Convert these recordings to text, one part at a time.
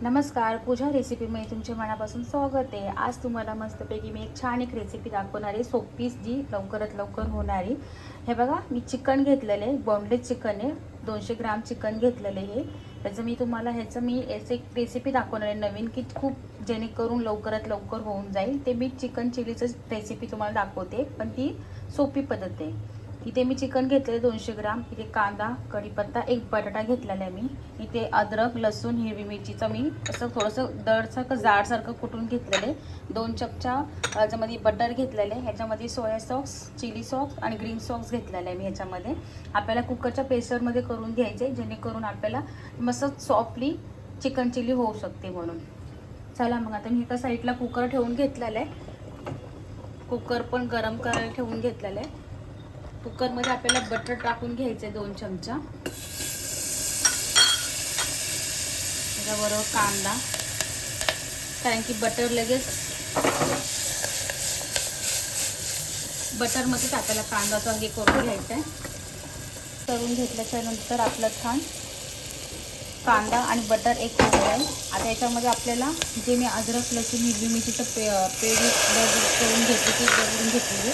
नमस्कार, पूजा रेसिपीमध्ये तुमचे मनापासून स्वागत आहे। आज तुम्हाला मस्तपैकी मी एक रेसिपी दाखवणार आहे, सोपी जी लवकरात लवकर होणारी। हे बघा, मी चिकन घेतलेले आहे, बोनलेस चिकन आहे, 200 ग्राम चिकन घेतलेले आहे। त्याचं मी तुम्हाला एक रेसिपी दाखवणार आहे नवीन, की खूप जेणेकरून लवकरात लवकर होऊन जाईल। ते मी चिकन चिलीचं रेसिपी तुम्हाला दाखवते, पण ती सोपी पद्धत आहे। इथे मी चिकन घेतलेले 200 ग्राम, इथे कांदा, कढीपत्ता, एक बटाटा घेतलेला आहे मी, इथे अद्रक, लसूण, हिरवी मिरचीचं मी असं थोडंसं दळसारखं जाडसारखं कुटून घेतलेले, 2 चमचा ह्याच्यामध्ये बटर घेतलेले, ह्याच्यामध्ये सोया सॉस, चिली सॉस आणि ग्रीन सॉस घेतलेलं आहे मी। ह्याच्यामध्ये आपल्याला कुकरच्या प्रेशरमध्ये करून घ्यायचे, जेणेकरून आपल्याला मस्त सॉफ्टली चिकन चिली होऊ शकते म्हणून। चला मग आता मी एका साईडला कुकर ठेवून घेतलेला आहे, कुकर पण गरम करायला ठेवून घेतलेलं आहे। कुकरमध्ये आपल्याला बटर टाकून घ्यायचं आहे 2 चमचा, त्याच्याबरोबर कांदा, कारण की बटर लगेच बटरमध्येच आपल्याला कांदाचा हे करून घ्यायचा आहे। करून घेतल्याच्या नंतर आपलं छान कांदा आणि बटर एक होऊन जाईल। आता याच्यामध्ये आपल्याला जे मी अद्रक, लसूण, हिरवी मिरचीचं पेस्ट करून घेतली, ती करून घेतलेली,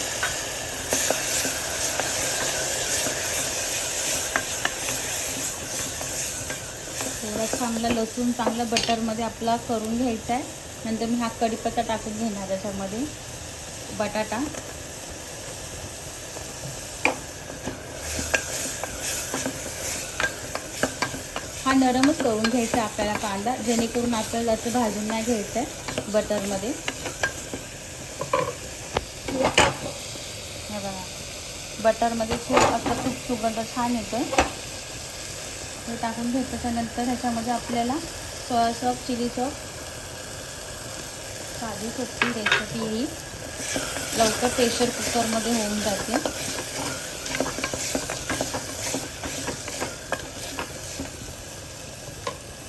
थोडा चांगला लसूण चांगला बटरमध्ये आपला करून घ्यायचा आहे। नंतर मी हा कढीपत्ता टाकून घेणार, त्याच्यामध्ये बटाटा, हा नरमच करून घ्यायचा आपल्याला कांदा, जेणेकरून आपल्याला जास्त भाजून नाही घ्यायचं आहे बटरमध्ये। हे बघा, बटरमध्ये खूप असं खूप सुगंध छान येतो। हे टाकून घेतल्यानंतर ह्याच्यामध्ये आपल्याला सोया सॉस, चिली सॉस, साधी सोपी रेसिपी ही लवकर प्रेशर कुकरमध्ये होऊन जाते।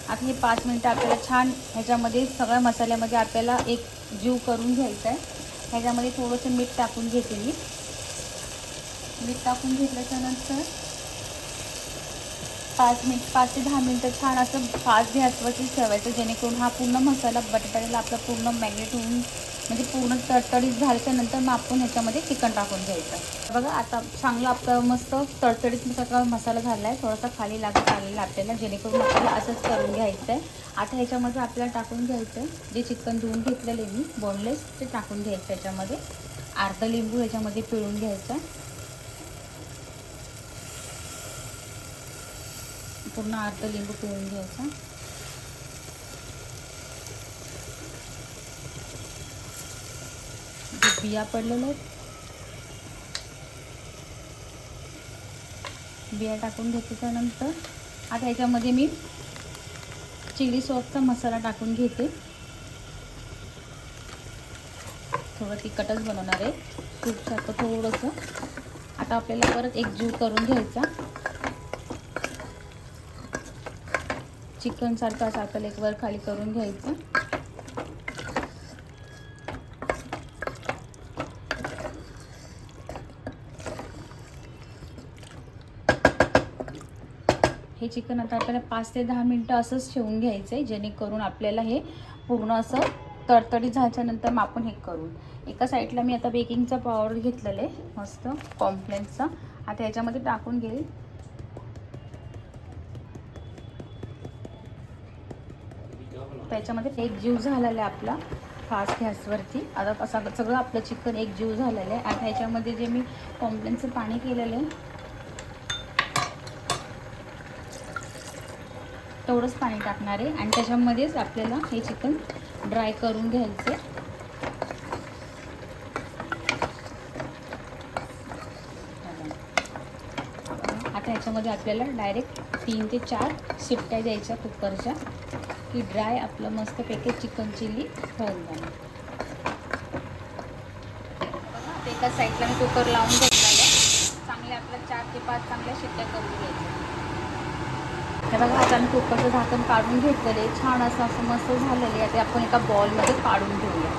आता हे 5 मिनटं आपल्याला छान ह्याच्यामध्ये सगळ्या मसाल्यामध्ये आपल्याला एक जीव करून घ्यायचा आहे। ह्याच्यामध्ये थोडंसं मीठ टाकून घेते मी, मीठ टाकून घेतल्याच्यानंतर 5 ते 10 मिनटं छान असं फास्ट गॅसवरती ठेवायचं, जेणेकरून हा पूर्ण मसाला बटाट्याला आपला पूर्ण मॅग्नेट होऊन म्हणजे पूर्ण तडतडीत झाल्याच्यानंतर मग आपण ह्याच्यामध्ये चिकन टाकून घ्यायचं। बघा, आता चांगला आपला मस्त तडतडीत सगळा मसाला झाला आहे, थोडासा खाली लागत आलेला आपल्याला, जेणेकरून आपल्याला असंच करून घ्यायचं आहे। आता ह्याच्यामध्ये आपल्याला टाकून घ्यायचं आहे जे चिकन धुवून घेतलेले मी बोनलेस, ते टाकून घ्यायचं। ह्याच्यामध्ये अर्धा लिंबू ह्याच्यामध्ये पिळून घ्यायचा, पूर्ण अर्धा लिंबू पिळून घ्यायचा। जे बिया पडलेले आहेत, बिया टाकून घेतल्यानंतर आता ह्याच्यामध्ये मी चिली सॉसचा मसाला टाकून घेते, थोडं तिखटच बनवणार आहे, सूपसारखं थोडंसं। आता आपल्याला परत एक जीव करून घ्यायचा, चिकन सारखं असं आपल्याला एक वर खाली करून घ्यायचं। हे चिकन आता आपल्याला 5 ते 10 मिनटं असंच ठेवून घ्यायचं आहे, जेणेकरून आपल्याला हे पूर्ण असं तडतडीत झाल्याच्यानंतर मग आपण हे करू। एका साईडला मी आता बेकिंगचा पावडर घेतलेला आहे मस्त कॉम्प्लेक्सचा, आता ह्याच्यामध्ये टाकून घेईल। त्याच्यामध्ये एक जीव झालेला आहे आपला फास्ट गॅसवरती। आता असं सगळं आपलं चिकन एक जीव झालेलं आहे। आता ह्याच्यामध्ये जे मी कॉम्प्लेक्सचं पाणी केलेलं आहे तेवढंच पाणी टाकणार आहे, आणि त्याच्यामध्येच आपल्याला हे चिकन ड्राय करून घ्यायचं। आता ह्याच्यामध्ये आपल्याला डायरेक्ट 3 ते 4 शिट्ट्या द्यायच्या कुकरच्या, की ड्राय आपलं मस्तपैकी चिकन चिली होऊन जाईल। बघा, एका साईडला मी कुकर लावून घेतलेला आहे, चांगले आपल्या 4 ते 5 चांगल्या शिट्ट्या करून घ्यायच्या। हे बघा, आता मी कुकरचं झाकण काढून घेतलेले, छान असं मस्त झालेले। आता आपण एका बॉलमध्ये काढून घेऊया।